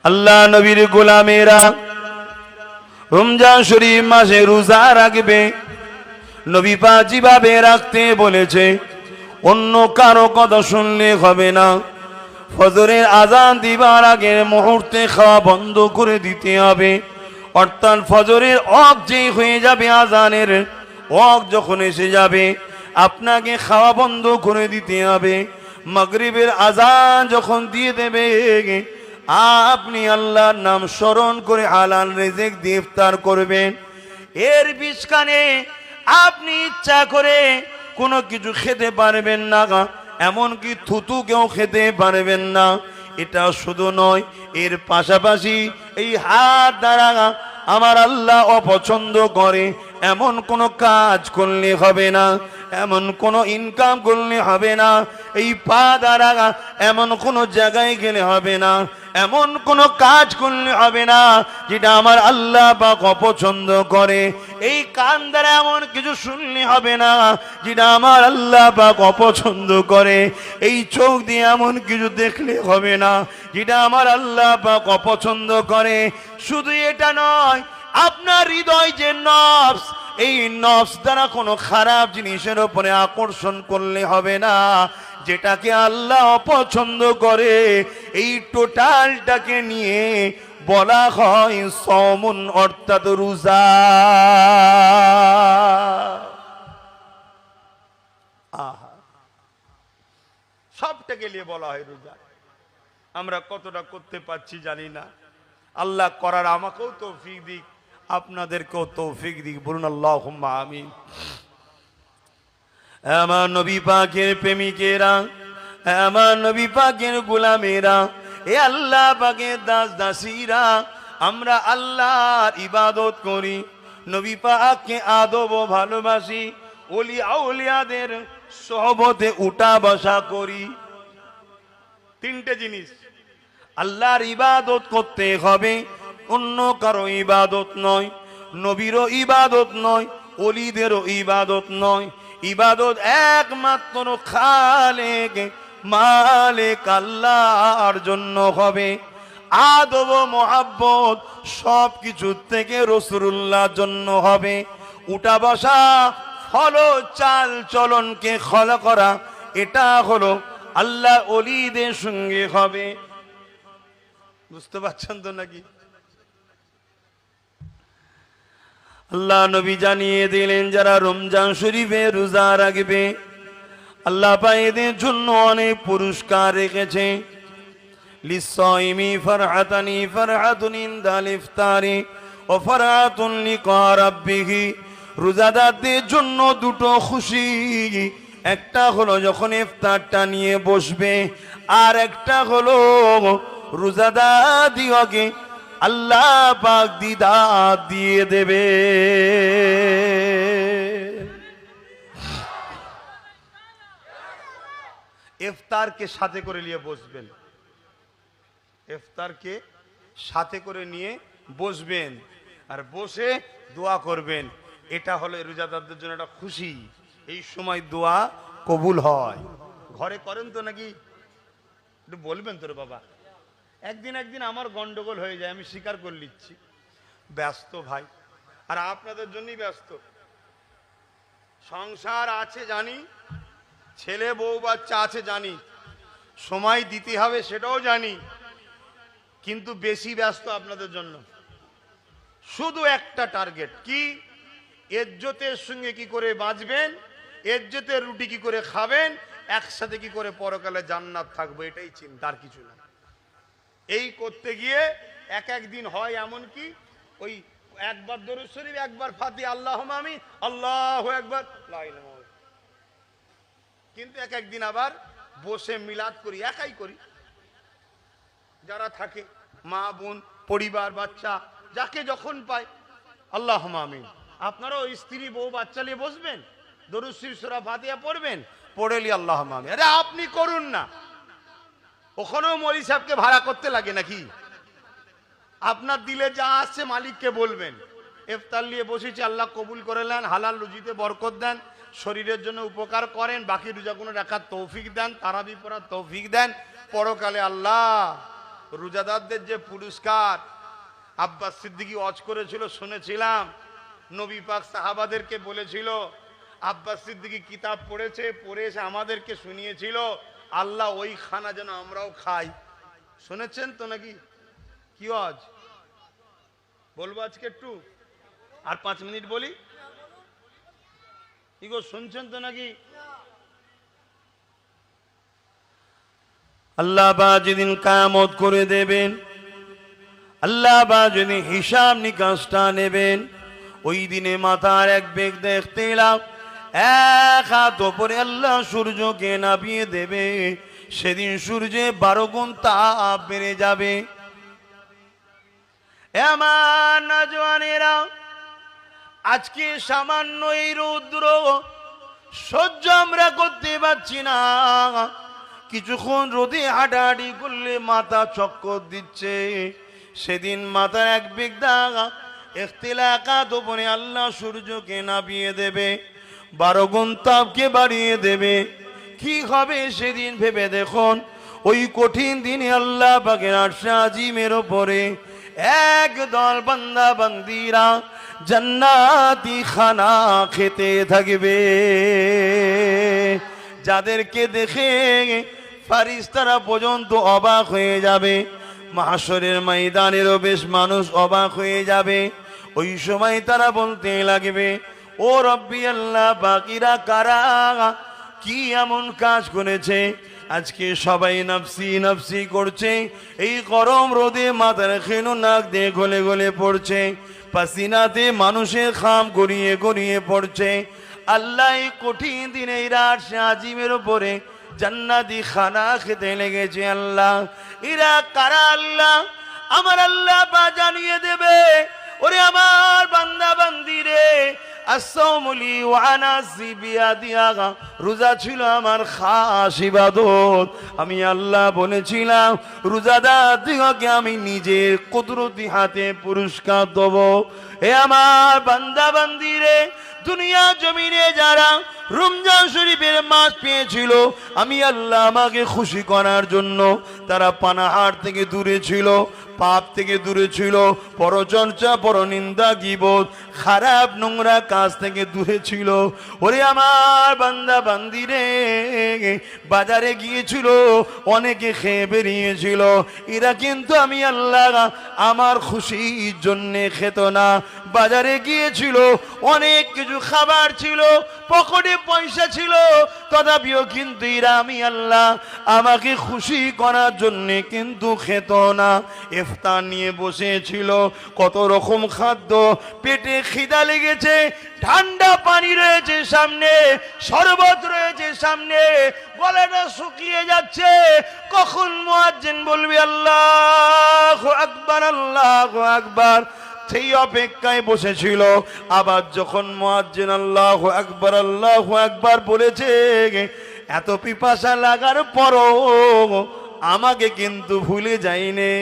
আল্লাহ নবীর গোলামেরা রমজান শরীফ মাসে রোজা রাখবে। নবী পাক যেভাবে রাখতে বলেছে অন্য কারো কথা শুনলে হবে না। ফজরের আজান দিবার আগের মুহূর্তে খাওয়া বন্ধ করে দিতে হবে। অর্থাৎ ফজরের ওয়াক্ত যেই হয়ে যাবে, আজানের ওয়াক্ত যখন এসে যাবে আপনাকে খাওয়া বন্ধ করে দিতে হবে। মাগরিবের আজান যখন দিয়ে দেবে আপনি আল্লাহর নাম স্মরণ করে হালাল রিজিক দিয়ে ইফতার করবেন। এর বিছখানে আপনি ইচ্ছা করে কোনো কিছু খেতে পারবেন না, এমনকি থুতু কেউ খেতে পারবেন না। এটা শুধু নয়, এর পাশাপাশি এই হাত দ্বারা আমার আল্লাহ অপছন্দ করে এমন কোনো কাজ করলে হবে না, এমন কোনো ইনকাম করলে হবে না। এই পা দ্বারা এমন কোনো জায়গায় গেলে হবে না, এমন কোনো কাজ করলে হবে না যেটা আমার আল্লাহ পাক অপছন্দ করে। এই কান দ্বারা এমন কিছু শুনলে হবে না যেটা আমার আল্লাহ পাক অপছন্দ করে। এই চোখ দিয়ে এমন কিছু দেখলে হবে না যেটা আমার আল্লাহ পাক অপছন্দ করে। শুধু এটা নয়, আপনার হৃদয় যে নফস, এই নফস দ্বারা কোনো খারাপ জিনিসের উপরে আকর্ষণ করলে হবে না যেটাকে আল্লাহ অপছন্দ করে। এই টোটালটাকে নিয়ে বলা হয় সওমুন, অর্থাৎ রোজা। আহা, সবটাকে নিয়ে বলা হয় রোজা। আমরা কতটা করতে পারছি জানি না। আল্লাহ করার আমাকেও তৌফিক দিক, আপনাদেরকেও তৌফিক দিক, বলুন আল্লাহুম্মা আমিন। আমার নবী পাকের প্রেমিকেরা, আমার নবী পাকের গোলামেরা, এ আল্লাহ পাকের দাস দাসীরা, আমরা আল্লাহর ইবাদত করি, নবী পাককে আদব ও ভালোবাসি, ওলি আউলিয়াদের সোহবতে উঠা বসা করি। তিনটে জিনিস, আল্লাহর ইবাদত করতে হবে, অন্য কারো ইবাদত নয়, নবীরও ইবাদত নয়, ওলিদেরও ইবাদত নয়। ইবাদত একমাত্র খালেক মালিক আল্লাহর জন্য হবে। আদব ও মোহাব্বত সব কিছু থেকে রাসূলুল্লাহর জন্য হবে। উঠা বসা, ফলো চাল চলনকে ফলো করা, এটা হলো আল্লাহ ওলিদের সঙ্গে হবে। বুঝতে পারছেন তো নাকি? আল্লাহ নবী জানিয়ে দিলেন যারা রমজান শরীফে রোজা রাখবে আল্লাহ পাক এদের জন্য অনেক পুরস্কার রেখেছে। লিসাইমি ফারহাতানি ফারহাতুন ইনদাল ইফতারি ও ফারহাতুন লিকা রাব্বিহি। রোজাদারদের জন্য দুটো খুশি, একটা হলো যখন ইফতারটা নিয়ে বসবে, আর একটা হলো রোজাদার দিগকে আল্লাহ পাক দিদার দিয়ে দেবে। ইফতারকে সাথে করে নিয়ে বসবেন, ইফতারকে সাথে করে নিয়ে বসবেন আর বসে দোয়া করবেন। এটা হলো রোজাদারদের জন্য একটা খুশি। এই সময় দোয়া কবুল হয়। ঘরে করেন তো নাকি? একটু বলবেন তোর বাবা। একদিন আমার গন্ডগোল হয়ে যায়, আমি স্বীকার করে নিচ্ছি। ব্যস্ত ভাই, আর আপনাদের জন্যই ব্যস্ত। সংসার আছে জানি, ছেলে বউ বাচ্চা আছে জানি, সময় দিতে হবে সেটাও জানি, কিন্তু বেশি ব্যস্ত আপনাদের জন্য। শুধু একটা টার্গেট, কি? ইজ্জতের সঙ্গে কি করে বাঁচবেন, ইজ্জতের রুটি কি করে খাবেন, একসাথে কি করে পরকালে জান্নাত থাকবো, এটাই চিন্তা, আর কিছু না। এই করতে গিয়ে এক দিন হয় এমন কি ওই একবার দরুদ শরীফ, একবার ফাতিহা, আল্লাহুম্মা আমিন, আল্লাহু আকবার, লা ইলাহা ইল্লাল্লাহ। কিন্তু এক দিন আবার বসে মিলাদ করি, একাই করি। যারা থাকে মা বোন পরিবার বাচ্চা যাকে যখন পায় আল্লাহুম্মা আমিন। আপনারাও স্ত্রী বউ বাচ্চা নিয়ে বসবেন, দরুদ শরীফ সূরা ফাতিহা পড়বেন, পড়ে লি আল্লাহুম্মা আমিন। আরে আপনি করুন না, ওখানেও মৌলভী সাহেবকে ভাড়া করতে লাগে নাকি? আপনার দিলে যা আসছে মালিককে বলবেন। ইফতার নিয়ে বসেছি, আল্লাহ কবুল করে নেন, হালাল রুজিতে বরকত দেন, শরীরের জন্য উপকার করেন, বাকি রোজাগুলো রাখার তৌফিক দেন, তারাবি পড়ার তৌফিক দেন, পরকালে আল্লাহ রোজাদারদের যে পুরস্কার আব্বাস সিদ্দিকী ওয়াজ করেছিল শুনেছিলাম, নবী পাক সাহাবাদেরকে বলেছিল, আব্বাস সিদ্দিকী কিতাব পড়েছে, পড়ে এসে আমাদেরকে শুনিয়েছিল, আল্লাহ ওই খানা যেন আমরাও খাই। শুনেছেন তো নাকি? কি ওয়াজ বলবো আজকে একটু, আর 5 মিনিট বলি। কি গো শুনছেন তো নাকি? আল্লাহ বা যেদিন কিয়ামত করে দেবেন, আল্লাহ বা যেদিন হিসাব নিকাশটা নেবেন, ওই দিনে মাথার এক বেগ দেখতে এলাম, এক হাত ওপরে আল্লাহ সূর্যকে নামিয়ে দেবে। সেদিন সূর্যে 12 গুণ তাপ বেড়ে যাবে। আমার নওজওয়ানেরা, আজকে সামান্য এই রৌদ্র সহ্য আমরা করতে পারছি না। কিছুক্ষণ রোদে হাঁটাহাঁটি করলে মাথা চক্কর দিচ্ছে। সেদিন মাথার এক বেগ দাগা ইখতিলাকাত ওপরে আল্লাহ সূর্যকে নামিয়ে দেবে, 12 গুণ তাপকে বাড়িয়ে দেবে। কি হবে সেদিন ভেবে দেখুন। ওই কঠিন দিনে আল্লাহ পাকের আরশে আজিমের ওপরে একদল বান্দা বান্দিরা জান্নাতি খানা খেতে থাকবে, যাদেরকে দেখে ফারিস্তারা পর্যন্ত অবাক হয়ে যাবে। মাহশরের ময়দানেরও বেশ মানুষ অবাক হয়ে যাবে। ওই সময় তারা বলতে লাগবে, ও রব্বি আল্লাহ, বাকিরা কারা, কি এমন কাজ করেছে আজকে সবাই নফসি নফসি করছে। এই গরম রোদে মাথার খেনো নাক দিয়ে গলে গলে পড়ছে, পাসিনাতে মানুষের খাম গড়িয়ে গড়িয়ে পড়ছে। আল্লাহ এই কঠিন দিনে এরা আরশে আজিমের উপরে জান্নাতি খানা খেতে লেগেছে। আল্লাহ এরা কারা আল্লাহ? আমার আল্লাহ বা জানিয়ে দেবে, ওরে আমার বান্দা বান্দিরে, আসসামুলি ওয়ানাসি বিয়াদিয়া, রোজা ছিল আমার খাস ইবাদত। আমি আল্লাহ বলেছিলাম রোজাদারদিগকে আমি নিজের কুদরতি হাতে পুরস্কার দেব। হে আমার বান্দা বান্দিরে, দুনিয়া জমিনে যারা রমজান শরীফের মাস পেয়েছিল, আমি আল্লাহ আমাকে খুশি করার জন্য তারা পানাহার থেকে দূরে ছিল, পাপ থেকে দূরে ছিল, পরচর্চা পরনিন্দা গীবত খারাপ নোংরা কাজ থেকে দূরে ছিল। ওরে আমার বান্দা বান্দিরে, বাজারে গিয়েছিল, অনেকে খেয়ে বেরিয়েছিল, এরা কিন্তু আমি আল্লাহ আমার খুশির জন্যে খেত না। বাজারে গিয়েছিল, অনেক কিছু খাবার ছিল, পকেটে পয়সা ছিল, তথাপিও কিন্তু এরা আমি আল্লাহ আমাকে খুশি করার জন্যে কিন্তু খেত না। ইফতার নিয়ে বসেছিল, কত রকম খাদ্য, পেটে খিদা লেগেছে, ঠান্ডা পানি রয়েছে সামনে, শরবত রয়েছে সামনে, গলাটা শুকিয়ে যাচ্ছে। কখন মুয়াজ্জিন বলবে আল্লাহু আকবার, আল্লাহু আকবার, সেই অপেক্ষায় বসেছিল। আবার যখন মুয়াজ্জিন আল্লাহু আকবার, আল্লাহু আকবার বলেছে, এত পিপাসা লাগার পরও আমাকে কিন্তু ভুলে যাইনি।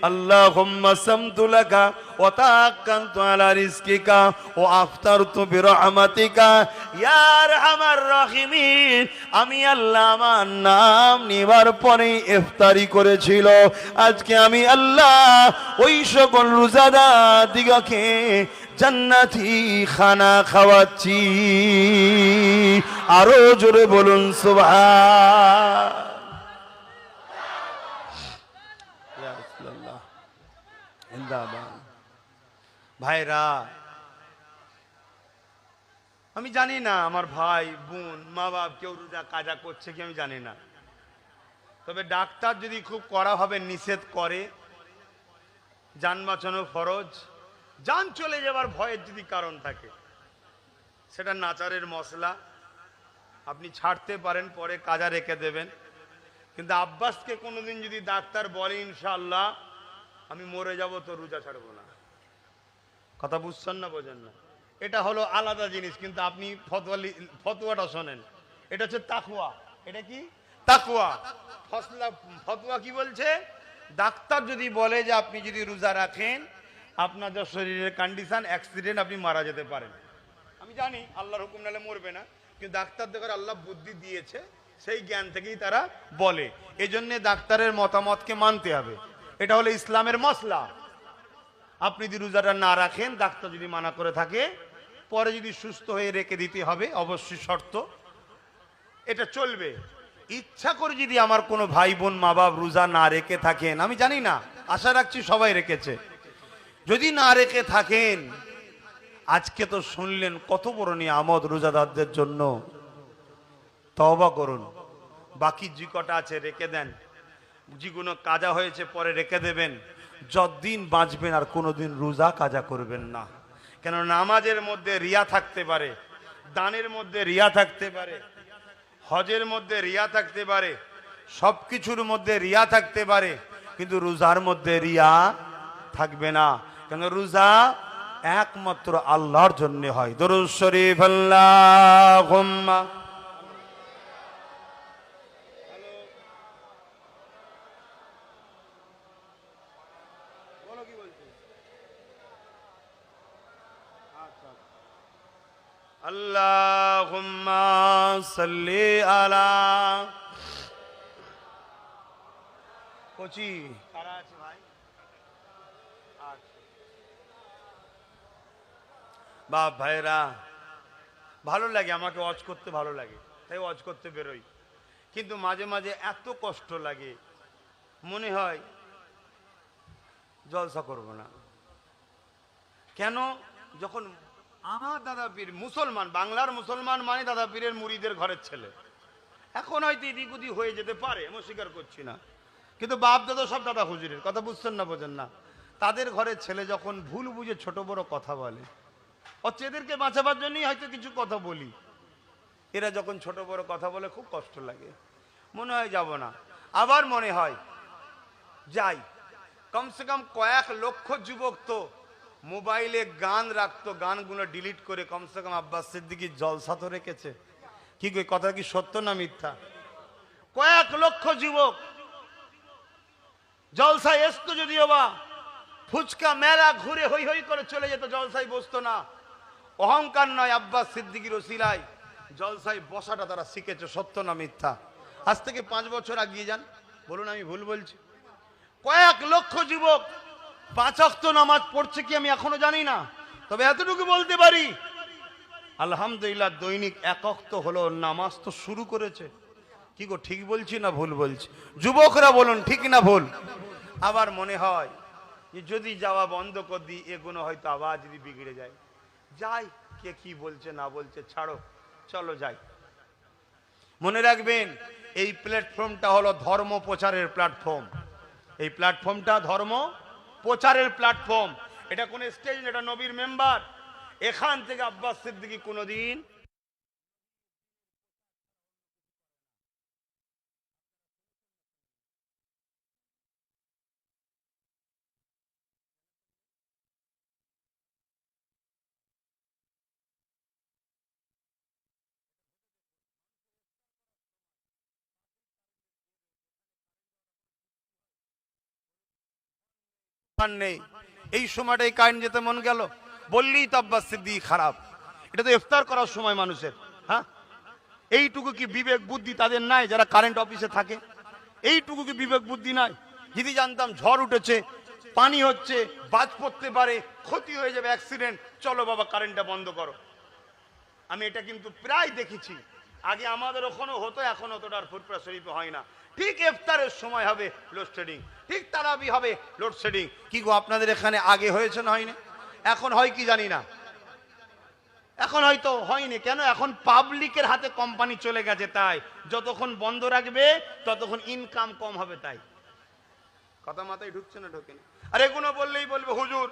আল্লাহুম্মা সামতু লাকা ওয়া তাআক্কালতু আলা রিজকিকা ওয়া আফতারতু বিরহমাতিকা ইয়া আরহামার রাহিমিন। আমি আল্লাহ আমার নাম নেবার পরে ইফতারি করেছিল। আজকে আমি আল্লাহ ওই সকল রোজাদার দিগকে জান্নাতি খানা খাওয়াচ্ছি। আরো জোরে বলুন সুবহান। ভাইরা, আমি জানি না আমার ভাই বোন মা বাপ কেউ রোজা কাজা করছে কি আমি জানি না, তবে ডাক্তার যদি খুব কড়াভাবে নিষেধ করে, জান বাঁচানো ফরজ, জান চলে যাবার ভয়ের যদি কারণ থাকে, সেটা নাচারের মশলা আপনি ছাড়তে পারেন, পরে কাজা রেখে দেবেন। কিন্তু আব্বাসকে কোনোদিন যদি ডাক্তার বলে ইনশাআল্লাহ আমি মরে যাব, তো রোজা ছাড়বো না। কথা বুঝছেন না, বোঝেন না? এটা হলো আলাদা জিনিস। কিন্তু আপনি ফতোয়াটা শোনেন, এটা হচ্ছে তাকওয়া। এটা কি? তাকওয়া। ফতোয়া কি বলছে? ডাক্তার যদি বলে যে আপনি যদি রোজা রাখেন, আপনার যা শরীরের কন্ডিশন, অ্যাক্সিডেন্ট, আপনি মারা যেতে পারেন। আমি জানি আল্লাহর হুকুম নালে মরবে না, কিন্তু ডাক্তার দেখার আল্লাহ বুদ্ধি দিয়েছে, সেই জ্ঞান থেকেই তারা বলে। এই জন্যে ডাক্তারের মতামতকে মানতে হবে। এটা হলো ইসলামের মসলা। আপনি যদি রোজাটা না রাখেন, ডাক্তার যদি মানা করে থাকে, পরে যদি সুস্থ হয়ে রেখে দিতে হবে, অবশ্যই শর্ত, এটা চলবে। ইচ্ছা করে যদি আমার কোনো ভাই বোন মা বাপ রোজা না রেখে থাকেন, আমি জানি না, আশা রাখছি সবাই রেখেছে, যদি না রেখে থাকেন, আজকে তো শুনলেন কত বড় নিয়ামত রোজাদারদের জন্য, তওবা করুন। বাকি যে কটা আছে রেখে দেন, যেগুলো কাজা হয়েছে পরে রেখে দেবেন। যতদিন বাঁচবেন আর কোনোদিন রোজা কাজা করবেন না, কেন নামাজের মধ্যে রিয়া থাকতে পারে, দানের মধ্যে রিয়া থাকতে পারে, হজের মধ্যে রিয়া থাকতে পারে, সব কিছুর মধ্যে রিয়া থাকতে পারে, কিন্তু রোজার মধ্যে রিয়া থাকবে না, কেন রোজা একমাত্র আল্লাহর জন্য হয়। দরুদ শরীফ আল্লাহুম্মা আল্লাহুম্মা সাল্লি আলা কোচি কারা আছে ভাই? বাপ ভাইরা, ভালো লাগে, আমাকে ওয়াজ করতে ভালো লাগে, তাই ওয়াজ করতে বেরোই, কিন্তু মাঝে মাঝে এত কষ্ট লাগে, মনে হয় জলসা করব না। কেন? যখন আমার দাদা পীর মুসলমান, বাংলার মুসলমান মানে দাদা পীরের মুরিদের ঘরের ছেলে, এখন হয়তো এদিক ওদিক হয়ে যেতে পারে, আমি স্বীকার করছি না, কিন্তু বাপ দাদা সব দাদা হুজুরের কথা, বুঝছেন না বোঝেন না, তাদের ঘরের ছেলে যখন ভুল বুঝে ছোট বড় কথা বলে, অথচ এদেরকে বাঁচাবার জন্যই হয়তো কিছু কথা বলি, এরা যখন ছোট বড় কথা বলে খুব কষ্ট লাগে, মনে হয় যাব না, আবার মনে হয় যাই। কমসে কম কয়েক লক্ষ যুবক তো মোবাইলে গান রাখতো, গানগুলো ডিলিট করে কমসে কম আব্বাস সিদ্দিকীর জলসা তো রেখেছে। কি কথা কি সত্য না মিথ্যা? কয়েক লক্ষ যুবক জলসায় আসতো, যদিও বা ফুচকা মেলা ঘুরে হই হই করে চলে যেত, জলসায় বসতো না। অহংকার নয়, আব্বাস সিদ্দিকীর ওসিলায় জলসায় বসাটা তারা শিখেছে। সত্য না মিথ্যা? আজ থেকে 5 বছর আগিয়ে যান, বলুন আমি ভুল বলছি? কয়েক লক্ষ যুবক 5 ওয়াক্ত নামাজ পড়ছে কি আমি এখনো জানি না, তবে এতটুকু বলতে পারি আলহামদুলিল্লাহ দৈনিক 1 ওয়াক্ত হলো নামাজ তো শুরু করেছে। কি গো, ঠিক বলছি না ভুল বলছি? যুবকরা বলুন ঠিক না ভুল? আবার মনে হয় যে যদি যাওয়া বন্ধ করে দিই, এগুলো হয়তো আবার যদি বিগড়ে যায়, যাই, কে কি বলছে না বলছে ছাড়ো, চলো যাই। মনে রাখবেন, এই প্ল্যাটফর্মটা হলো ধর্ম প্রচারের প্ল্যাটফর্ম, এই প্ল্যাটফর্মটা ধর্ম প্রচারের প্ল্যাটফর্ম, এটা কোন স্টেজ না, এটা নবীর মেম্বার। এখান থেকে আব্বাস সিদ্দিকী কোনোদিন নেই। এই সময়টাই কারেন্ট যেতে মন গেল, বললেই তো আব্বাস সিদ্দিকী খারাপ। এটা তো ইফতার করার সময় মানুষের, হ্যাঁ, এইটুকু কি বিবেক বুদ্ধি তাদের নাই যারা কারেন্ট অফিসে থাকে? এইটুকু কি বিবেক বুদ্ধি নাই? যদি জানতাম ঝড় উঠেছে, পানি হচ্ছে, বাজ পড়তে পারে, ক্ষতি হয়ে যাবে, অ্যাক্সিডেন্ট, চলো বাবা কারেন্টটা বন্ধ করো। আমি এটা কিন্তু প্রায় দেখেছি, আগে আমাদের ওখানেও হতো, এখন অতটা আর ফুরফুরা শরীফে হয় না। ঠিক ইফতারের সময় হবে লোডশেডিং, ঠিক তারাবি হবে লোডশেডিং। কি গো, আপনাদের এখানে আগে হয়েছে না হয়নি? এখন হয় কি জানি না, এখন হয়তো হয়নি। কেন? এখন পাবলিকের হাতে কোম্পানি চলে গেছে, তাই যতক্ষণ বন্ধ রাখবে ততক্ষণ ইনকাম কম হবে। তাই কথা মাথায় ঢুকছে না? ঢোকে না। আর এগুলো বললেই বলবে হুজুর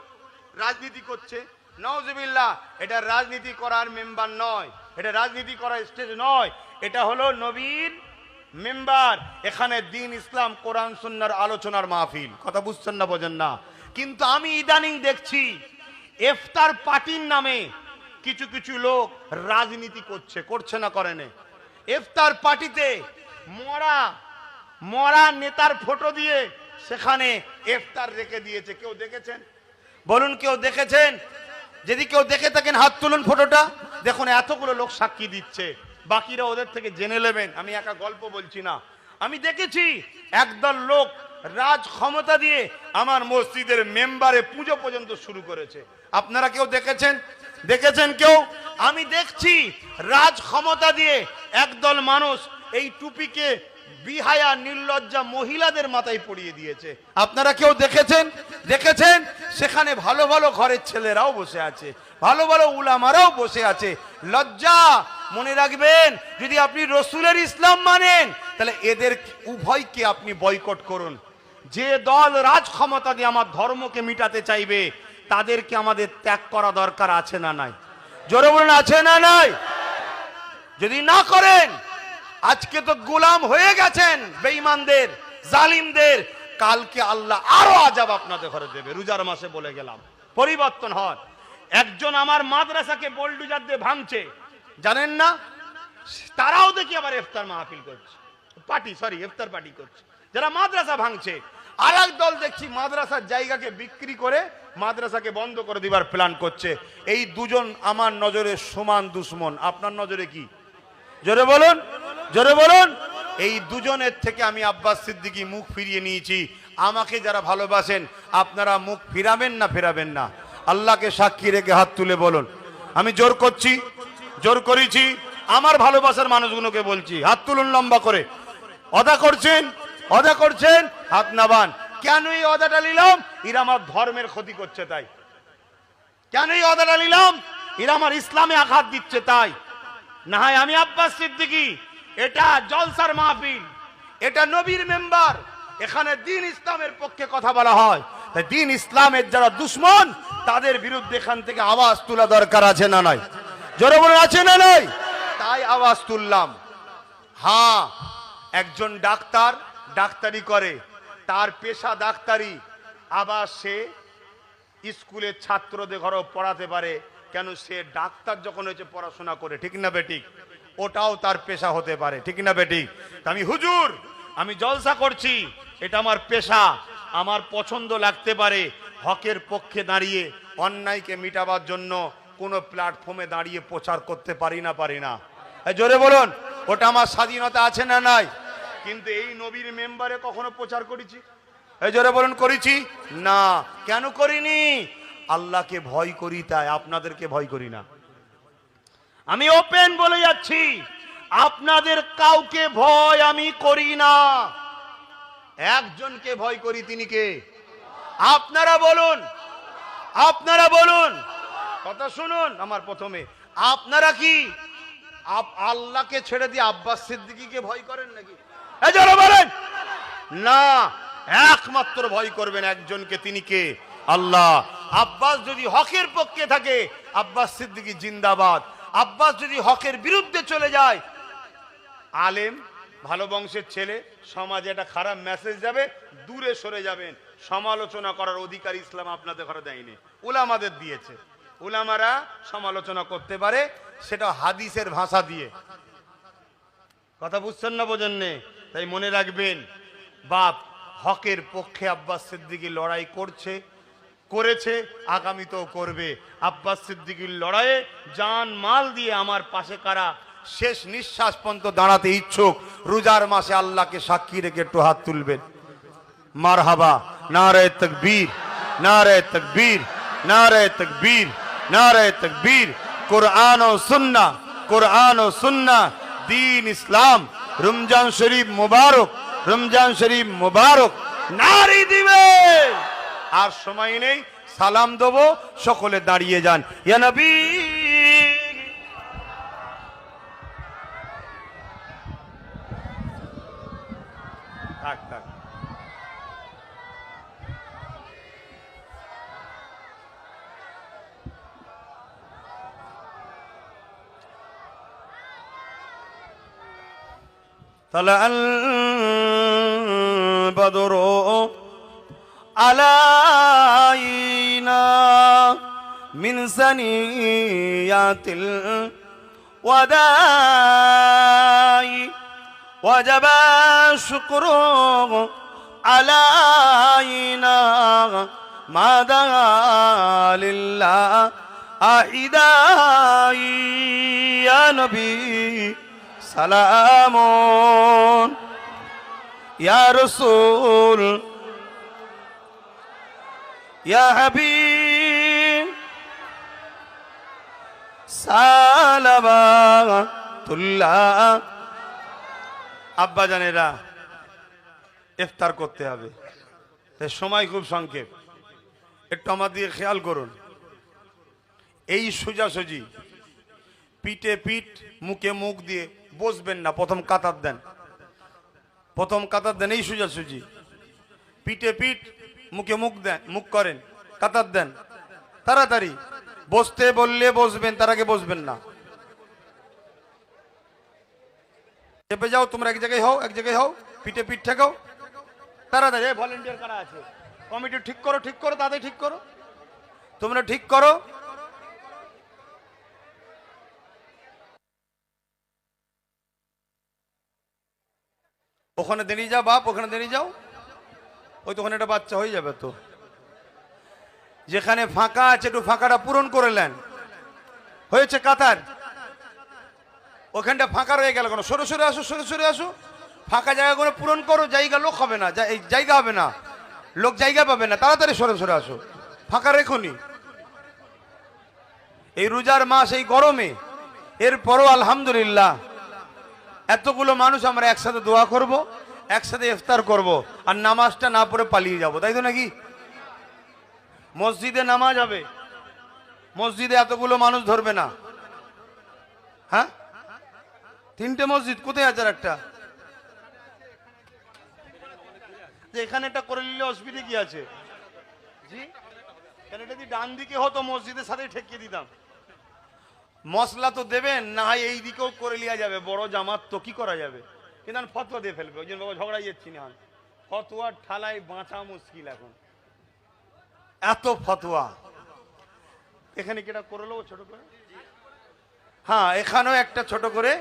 রাজনীতি করছে। নাউজুবিল্লাহ, এটা রাজনীতি করার মেম্বার নয়, এটা রাজনীতি করার স্টেজ নয়, এটা হলো নবীর মেম্বার। এখানে দ্বীন ইসলাম কোরআন সুন্নাহর আলোচনার মাহফিল। কথা বুঝছেন না বোঝেন না? কিন্তু আমি ইদানিং দেখছি ইফতার পার্টির নামে কিছু কিছু লোক রাজনীতি করছে, করছে না করে না? ইফতার পার্টিতে মরা মরা নেতার ফটো দিয়ে সেখানে ইফতার রেখে দিয়েছে। কেউ দেখেছেন? বলুন কেউ দেখেছেন? যদি কেউ দেখে থাকেন হাত তুলুন ফটোটা। দেখুন এতগুলো লোক সাক্ষী দিচ্ছে, বাকিরা ওদের থেকে জেনে নেবেন। আমি একা গল্প বলছি না, আমি দেখেছি একদল লোক রাজ ক্ষমতা দিয়ে আমার মসজিদের মেম্বারে পুজো পর্যন্ত শুরু করেছে। আপনারা কেউ দেখেছেন? দেখেছেন কেউ? আমি দেখছি রাজ ক্ষমতা দিয়ে একদল মানুষ এই টুপিকে বিহায়া নির্লজ্জা মহিলাদের মাথায় পরিয়ে দিয়েছে। আপনারা কেউ দেখেছেন? দেখেছেন? সেখানে ভালো ভালো ঘরের ছেলেরাও বসে আছে, ভালো ভালো উলামারাও বসে আছে। লজ্জা! মনে রাখবেন, যদি আপনি রসুলের ইসলাম মানেন তাহলে এদের উভয়কে আপনি বয়কট করুন। যে দল রাজ ক্ষমতা দিয়ে আমার ধর্মকে মিটাতে চাইবে তাদেরকে আমাদের ত্যাগ করা দরকার আছে না নাই? জোরে বলুন, আছে না নাই? যদি না করেন, আজকে তো গোলাম হয়ে গেছেন বেঈমানদের, জালিমদের, কালকে আল্লাহ আরো আযাব আপনাদের ঘরে দেবে। রোজার মাসে বলে গেলাম, পরিবর্তন হয়। একজন আমার মাদ্রাসাকে বোল্ডুজার দিয়ে ভাঙছে, জানেন না? তারাও দেখি আবার ইফতার মাহফিল করছে, ইফতার পার্টি করছে, যারা মাদ্রাসা ভাঙছে। আর এক দল দেখছি মাদ্রাসার জায়গাকে বিক্রি করে মাদ্রাসাকে বন্ধ করে দিবার প্ল্যান করছে। এই দুজন আমার নজরে সমান দুশ্মন। আপনার নজরে কি? জোরে বলুন, জোরে বলুন। এই দুজনের থেকে আমি আব্বাস সিদ্দিকী মুখ ফিরিয়ে নিয়েছি। আমাকে যারা ভালোবাসেন আপনারা মুখ ফিরাবেন না ফেরাবেন না? আল্লাহকে সাক্ষী রেখে হাত তুলে বলুন। আমি জোর করছি, জোর করেছি, আমার ভালোবাসার মানুষগুলোকে বলছি, হাত তুলুন লম্বা করে। অদা করছেন, অদা করছেন, হাত নাবান। কেন এই অদাটা নিলাম? এরা আমার ধর্মের ক্ষতি করছে তাই। কেন এই অদাটা নিলাম? এরা আমার ইসলামে আঘাত দিচ্ছে তাই। না হয় আমি আব্বাস সিদ্দিকী, এটা জলসার মাহফিল, এটা নবীর মেম্বার, এখানে দ্বীন ইসলামের পক্ষে কথা বলা হয়। তাই দ্বীন ইসলামের যারা দুশ্মন তাদের বিরুদ্ধে এখান থেকে আওয়াজ তোলা দরকার আছে না নাই? জোরে বলুন, আছে না নাই? তাই আওয়াজ তুললাম। হ্যাঁ, একজন ডাক্তার ডাক্তারি করে, তার পেশা ডাক্তারি, আবার সে স্কুলের ছাত্রদের ঘরেও পড়াতে পারে। কেন? সে ডাক্তার যখন হয়েছে পড়াশোনা করে, ঠিক না বেঠিক? ওটাও তার পেশা হতে পারে, ঠিক না বেঠিক? আমি হুজুর, আমি জলসা করছি, এটা আমার পেশা, আমার পছন্দ লাগতে পারে। হকের পক্ষে দাঁড়িয়ে অন্যায়কে মিটাবার জন্য কোনো প্ল্যাটফর্মে দাঁড়িয়ে প্রচার করতে পারি না, পারি না? জোরে বলুন, ওটা আমার স্বাধীনতা আছে না নাই? কিন্তু এই নবীর মেম্বারে কখনো প্রচার করেছি? জোরে বলুন, করেছি না? কেন করিনি? আল্লাহকে ভয় করি তাই, আপনাদেরকে ভয় করি না। আমি ওপেন বলে যাচ্ছি, আপনাদের কাউকে ভয় আমি করি না, একজনকে ভয় করি, তিনি কে? আপনারা বলুন, আপনারা বলুন, কথা শুনুন আমার প্রথমে। আপনারা কি আল্লাহকে ছেড়ে দিয়ে আব্বাস সিদ্দিকীকে ভয় করেন নাকি? যারা বলেন না, একমাত্র ভয় করবেন একজনকে, তিনি কে? আল্লাহ। আব্বাস যদি হকের পক্ষে থাকে, আব্বাস সিদ্দিকী জিন্দাবাদ। আব্বাস যদি হকের বিরুদ্ধে চলে যায়, আলেম, ভালো বংশের ছেলে, সমাজে একটা খারাপ মেসেজ যাবে, দূরে সরে যাবেন। সমালোচনা করার অধিকার ইসলাম আপনাদের ঘরে দেয়নি, উলামাদের দিয়েছে। উলামারা সমালোচনা করতে পারে, সেটা হাদিসের ভাষা দিয়ে। কথা বুঝছেন না, বোঝেন নে? তাই মনে রাখবেন, বাপ হকের পক্ষে আব্বাস সিদ্দিকী লড়াই করছে, করেছে, আগামীতেও করবে। আব্বাস সিদ্দিকীর লড়াইয়ে জান মাল দিয়ে আমার পাশে কারা শেষ নিঃশ্বাস পর্যন্ত দাঁড়াতে ইচ্ছুক, রোজার মাসে আল্লাহকে সাক্ষী রেখে একটু হাত তুলবেন। মারহাবা, নারে তাকবীর, নারে তাকবীর, নারে তাকবীর, নারে তাকবীর। কোরআন ও সুন্নাহ, কোরআন ও সুন্নাহ, দ্বীন ইসলাম। রমজান শরীফ মুবারক, রমজান শরীফ মুবারক নারী দিবে। আর সময় নেই, সালাম দেবো, সকলে দাঁড়িয়ে যান। ইয়া নবী, থাক থাক। طلع البدر علينا من ثنيات الوداع وجب الشكر علينا ما دعا لله أعداء يا نبي سلام يا رسول ইয়া হাবিব সালাবাতুল্লাহ। আব্বা জানেরা, ইফতার করতে হবে, সময় খুব সংক্ষেপ, একটু আমার দিকে খেয়াল করুন। এই সোজাসুজি পিঠে পিঠ মুখে মুখ দিয়ে বসবেন না, প্রথম কাতার দেন, প্রথম কাতার দেন, এই সোজাসুজি পিঠে পিঠ মুখে মুখ দেন, মুখ করেন, কাতার দেন, তাড়াতাড়ি বসতে বললে বসবেন, তার আগে বসবেন না। চেপে যাও, তোমরা এক জায়গায় হও, এক জায়গায় হও, পিঠে পিঠ ঠেকাও, তাড়াতাড়ি। ভলেন্টিয়ার কারা আছে, কমিটি ঠিক করো, ঠিক করো, তাদের ঠিক করো, তোমরা ঠিক করো। ওখানে দাঁড়িয়ে যাও বাপ, ওখানে দাঁড়িয়ে যাও, ওই তো ওখানে একটা বাচ্চা হয়ে যাবে তো। যেখানে ফাঁকা আছে একটু ফাঁকাটা পূরণ করে নেন। হয়েছে কাতার, ওখানটা ফাঁকা রয়ে গেল কেন? সরে সরে আসো, সরে সরে আসো, ফাঁকা জায়গাগুলো পূরণ করো। জায়গা লোক হবে না, জায়গা হবে না, লোক জায়গা পাবে না, তাড়াতাড়ি সরে সরে আসো, ফাঁকা রেখুনি। এই রোজার মাস, এই গরমে, এরপরও আলহামদুলিল্লাহ এতগুলো মানুষ আমরা একসাথে দোয়া করব, একসাথে ইফতার করব, আর নামাজটা না পড়ে পালিয়ে যাব, তাই তো নাকি? মসজিদে নামাজ হবে, মসজিদে এতগুলো মানুষ ধরবে না। হ্যাঁ, 3টে মসজিদ, কোথায় আছে একটা? এখানে এটা করে নিলে অসুবিধা কি আছে? জি, কেন এটা যদি ডান দিকে হতো মসজিদের সাথে ঠেকিয়ে দিতাম। মশলা তো দেবেন না, হয় এই দিকেও করে লিয়া যাবে, বড় জামাত তো কি করা যাবে, কিন্তু আমি ফতোয়া দিয়ে ফেলবে, ওই জন্য বাবা ঝগড়াই যাচ্ছি না। ফতোয়ার ঠালায় বাঁচা মুশকিল এখন, এত ফতোয়া। এখানে কি এটা করে নেবো ছোট করে? হ্যাঁ, এখানেও একটা ছোট করে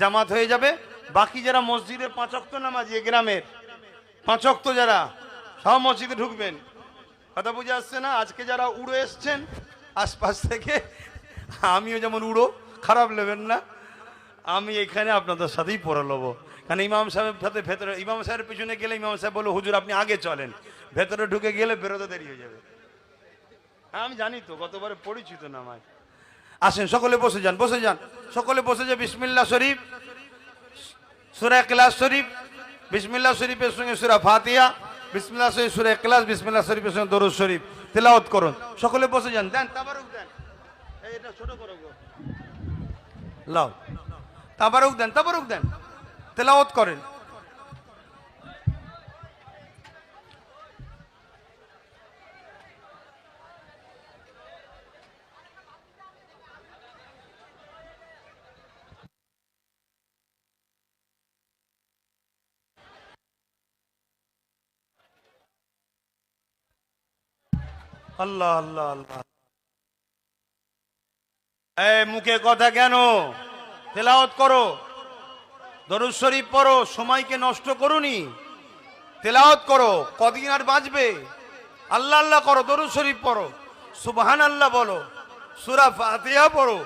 জামাত হয়ে যাবে। বাকি যারা মসজিদের 5 ওয়াক্ত নামাজি, গ্রামের 5 ওয়াক্ত যারা, সব মসজিদে ঢুকবেন। কথা বুঝে আসছে না? আজকে যারা উড়ো এসছেন আশপাশ থেকে, আমিও যেমন উড়ো, খারাপ নেবেন না, আমি এখানে আপনাদের সাথেই পড়ে নেবো। কারণ ইমাম সাহেবের সাথে ভেতরে, ইমাম সাহেবের পিছনে গেলে ইমাম সাহেব বললো হুজুর আপনি আগে চলেন, ভেতরে ঢুকে গেলে বেরোতে দেরি হয়ে যাবে। হ্যাঁ আমি জানি তো, গতবারে পরিচিত নামাজ। আসেন সকলে বসে যান, বসে যান, সকলে বসে যান। বিসমিল্লাহ শরীফ, সূরা ইখলাস শরীফ, বিসমিল্লাহ শরীফের সঙ্গে সূরা ফাতিহা, বিসমিল্লাহ শরীফ, সূরা ইখলাস, বিসমিল্লাহ শরীফের সঙ্গে দরুদ শরীফ তেলাওয়াত করুন। সকলে বসে যান, দেন তাবারুক দেন, এটা ছোট করো গো, লাও তাবারুক দেন, তাবারুক দেন, তেলাওয়াত করেন। আল্লাহ আল্লাহ আল্লাহ। এই মুখে কথা কেন? তেলাওয়াত করো, দরুদ শরীফ পড়ো, সময়কে নষ্ট করুনি, তেলাওয়াত করো। কদিন আর বাঁচবে? আল্লাহ আল্লাহ করো, দরুদ শরীফ পড়ো, সুবহানাল্লাহ বলো, সূরা ফাতিহা পড়ো,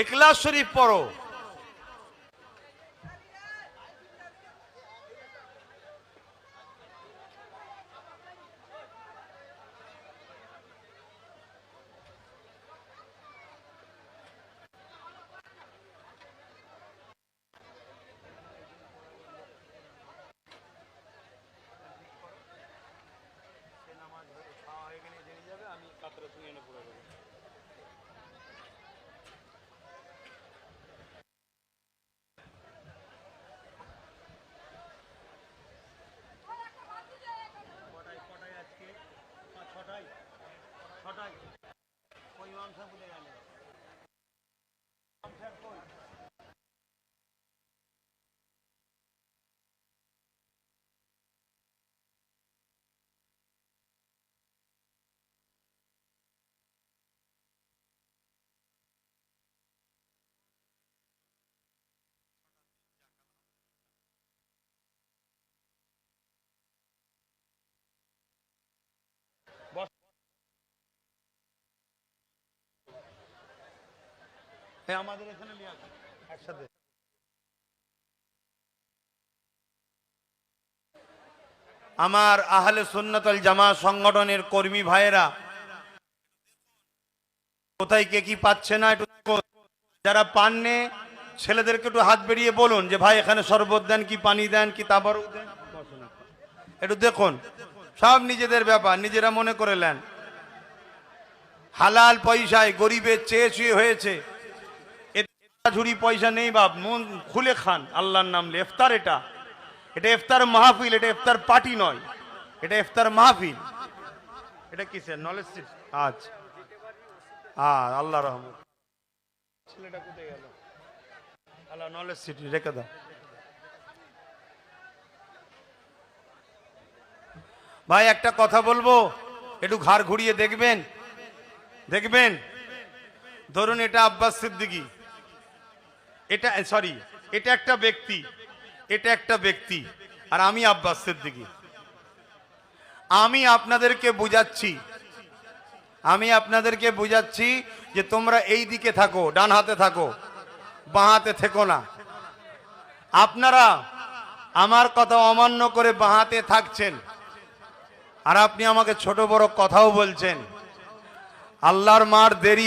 ইখলাস শরীফ পড়ো। হ্যাঁ আমাদের এখানে নিয়ে আসুন একসাথে। আমার আহলে সুন্নাতুল জামাত সংগঠনের কর্মী ভাইয়েরা কোথায় কে কি পাচ্ছে না একটু দেখুন। যারা পাননে ছেলেদেরকে একটু হাত বেরিয়ে বলুন যে ভাই এখানে শরবত দেন কি পানি দেন কি তাবারুক দেন, একটু দেখুন। সব নিজেদের ব্যাপার, নিজেরা মনে করে নেন। হালাল পয়সায় গরিবের চেয়ে চুয়ে হয়েছে, ঝুড়ি পয়সা নেই বাপ, মন খুলে খান আল্লাহর নাম নিয়ে। ইফতার এটা ইফতার মাহফিল, এটা ইফতার পার্টি নয়, এটা ইফতার মাহফিল। এটা কিসের নলেজ সিট? আচ্ছা, আল্লাহ রহমত। ছেলেটা কোথায় গেল? আল্লাহ নলেজ সিট রেখে দাও। ভাই একটা কথা বলবো, একটু ঘাড় ঘুরিয়ে দেখবেন। দেখবেন, ধরুন এটা আব্বাস সিদ্দিকী, এটা সরি এটা একটা ব্যক্তি, এটা একটা ব্যক্তি, আর আমি আব্বাস সিদ্দিকী। আমি আপনাদেরকে বুঝাচ্ছি যে তোমরা এই দিকে থাকো, ডান হাতে থাকো, বাঁ হাতে থেকো না। আপনারা আমার কথা অমান্য করে বাঁ হাতে থাকছেন, আর আপনি আমাকে ছোট বড় কথাও বলছেন। আল্লাহর মার দেরি